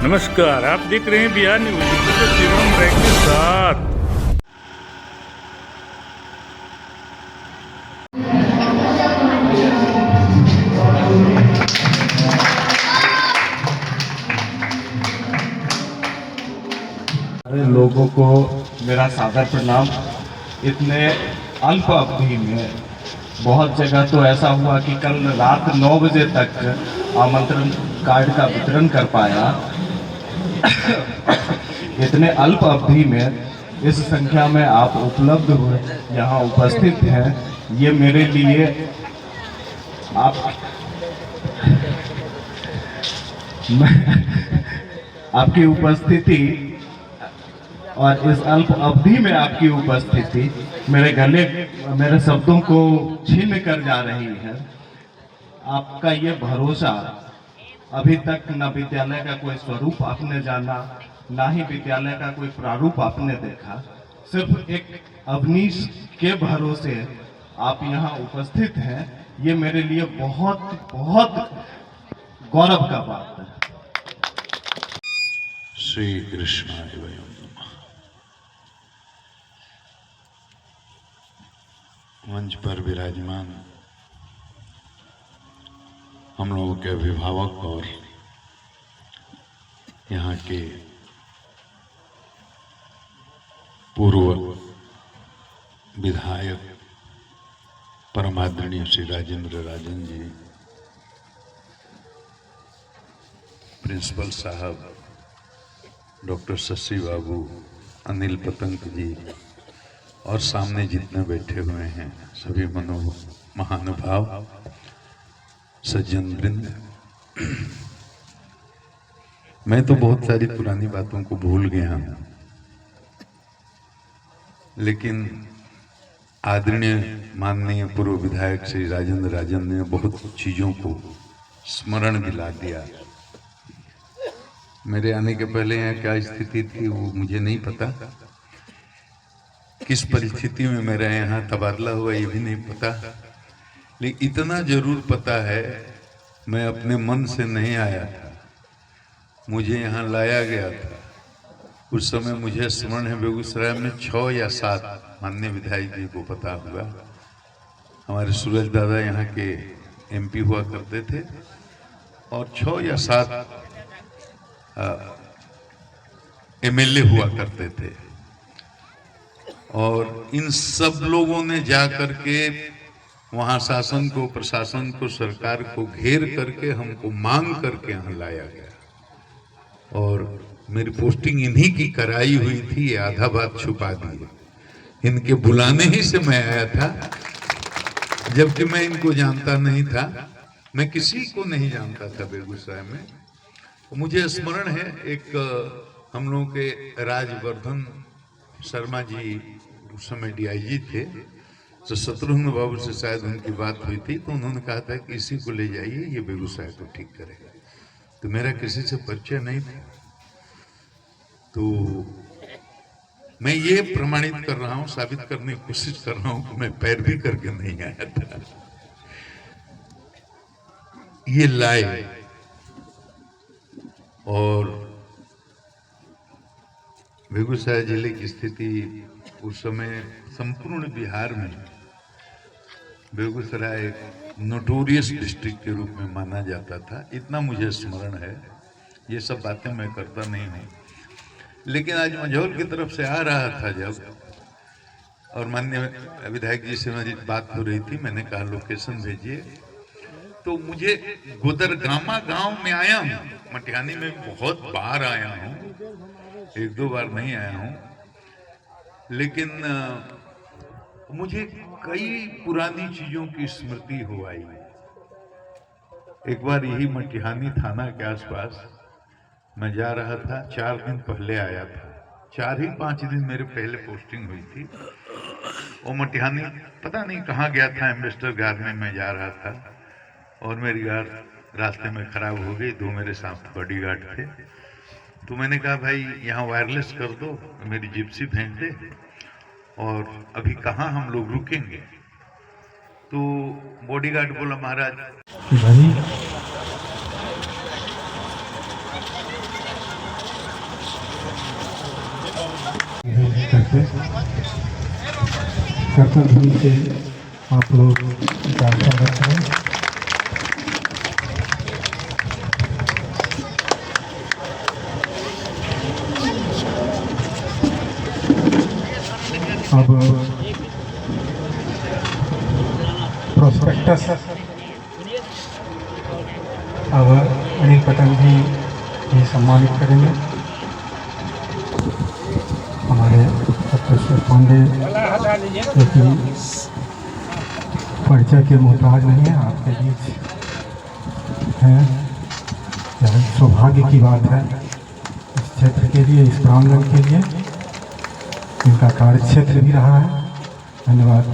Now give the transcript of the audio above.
नमस्कार, आप देख रहे हैं बिहार न्यूज शिवम राय के साथ। लोगों को मेरा सादर प्रणाम। इतने अल्प अवधि में बहुत जगह तो ऐसा हुआ कि कल रात 9 बजे तक आमंत्रण कार्ड का वितरण कर पाया। इतने अल्प अवधि में इस संख्या में आप उपलब्ध हुए, यहाँ उपस्थित हैं, ये मेरे लिए आपकी उपस्थिति और इस अल्प अवधि में आपकी उपस्थिति मेरे शब्दों को छीन कर जा रही है। आपका ये भरोसा, अभी तक न विद्यालय का कोई स्वरूप आपने जाना, ना ही विद्यालय का कोई प्रारूप आपने देखा। सिर्फ एक अवनीश के भरोसे आप यहाँ उपस्थित हैं, ये मेरे लिए बहुत बहुत गौरव का बात है। श्री कृष्णाय वयम् नमः। मंच पर विराजमान हम लोगों के अभिभावक और यहाँ के पूर्व विधायक परमादरणीय श्री राजेंद्र राजन जी, प्रिंसिपल साहब डॉक्टर शशि बाबू, अनिल पतंग जी और सामने जितने बैठे हुए हैं सभी महानुभाव सज्जन वृंद। मैं तो बहुत सारी पुरानी बातों को भूल गया हूं, लेकिन आदरणीय माननीय पूर्व विधायक श्री राजेंद्र राजन ने बहुत चीजों को स्मरण दिला दिया। मेरे आने के पहले यहाँ क्या स्थिति थी वो मुझे नहीं पता, किस परिस्थिति में मेरा यहाँ तबादला हुआ ये भी नहीं पता, लेकिन इतना जरूर पता है मैं अपने मन से नहीं आया था, मुझे यहाँ लाया गया था। उस समय मुझे स्मरण है बेगूसराय में 6 या 7 माननीय विधायक जी को पता हुआ। हमारे सूरज दादा यहाँ के एमपी हुआ करते थे और 6 या 7 एमएलए हुआ करते थे, और इन सब लोगों ने जा करके वहां शासन को, प्रशासन को, सरकार को घेर करके हमको मांग करके यहाँ लाया गया। और मेरी पोस्टिंग इन्हीं की कराई हुई थी, ये आधा बात छुपा दी। इनके बुलाने ही से मैं आया था, जबकि मैं इनको जानता नहीं था, मैं किसी को नहीं जानता था बेगूसराय में। मुझे स्मरण है एक हम लोगों के राजवर्धन शर्मा जी उस समय डीआईजी थे, तो शत्रुघ्न बाबू से शायद उनकी बात हुई थी, तो उन्होंने कहा था कि इसी को ले जाइए, ये बेगूसराय को ठीक करेगा। तो मेरा किसी से परिचय नहीं था, तो मैं ये प्रमाणित कर रहा हूँ, साबित करने की कोशिश कर रहा हूँ कि मैं पैर भी करके नहीं आया था, ये लाए। और बेगूसराय जिले की स्थिति उस समय संपूर्ण बिहार में बेगूसराय एक नोटोरियस डिस्ट्रिक्ट के रूप में माना जाता था, इतना मुझे स्मरण है। ये सब बातें मैं करता नहीं हूँ, लेकिन आज मंझौल की तरफ से आ रहा था जब, और माननीय विधायक जी से मेरी बात हो रही थी, मैंने कहा लोकेशन भेजिए, तो मुझे गुदरगामा गांव में आया हूँ, मटिहानी में बहुत बार आया हूँ, 1-2 बार नहीं आया हूँ, लेकिन मुझे कई पुरानी चीजों की स्मृति हो आई। एक बार यही मटिहानी थाना के आसपास मैं जा रहा था, 4 दिन पहले आया था, 4 ही 5 दिन मेरे पहले पोस्टिंग हुई थी। वो मटिहानी पता नहीं कहाँ गया था, एम्बेसडर गार्ड में मैं जा रहा था और मेरी गार्ड रास्ते में खराब हो गई, 2 मेरे साथ बॉडीगार्ड थे। तो मैंने कहा भाई यहाँ वायरलेस कर दो, मेरी जिप्सी भेज दे, और अभी कहाँ हम लोग रुकेंगे। तो बॉडीगार्ड बोला महाराज भाई से कर्तव्य धुन से आप लोग का स्वागत करें। अब प्रोस्पेक्टस अब अनिल पटेल जी ये सम्मानित करेंगे। हमारे सप्तेश्वर पांडे लेकिन परिचय के मोहताज नहीं है, आपके बीच हैं। यह सौभाग्य की बात है इस क्षेत्र के लिए, इस प्रांगण के लिए। इनका कार्य क्षेत्र भी रहा है। धन्यवाद।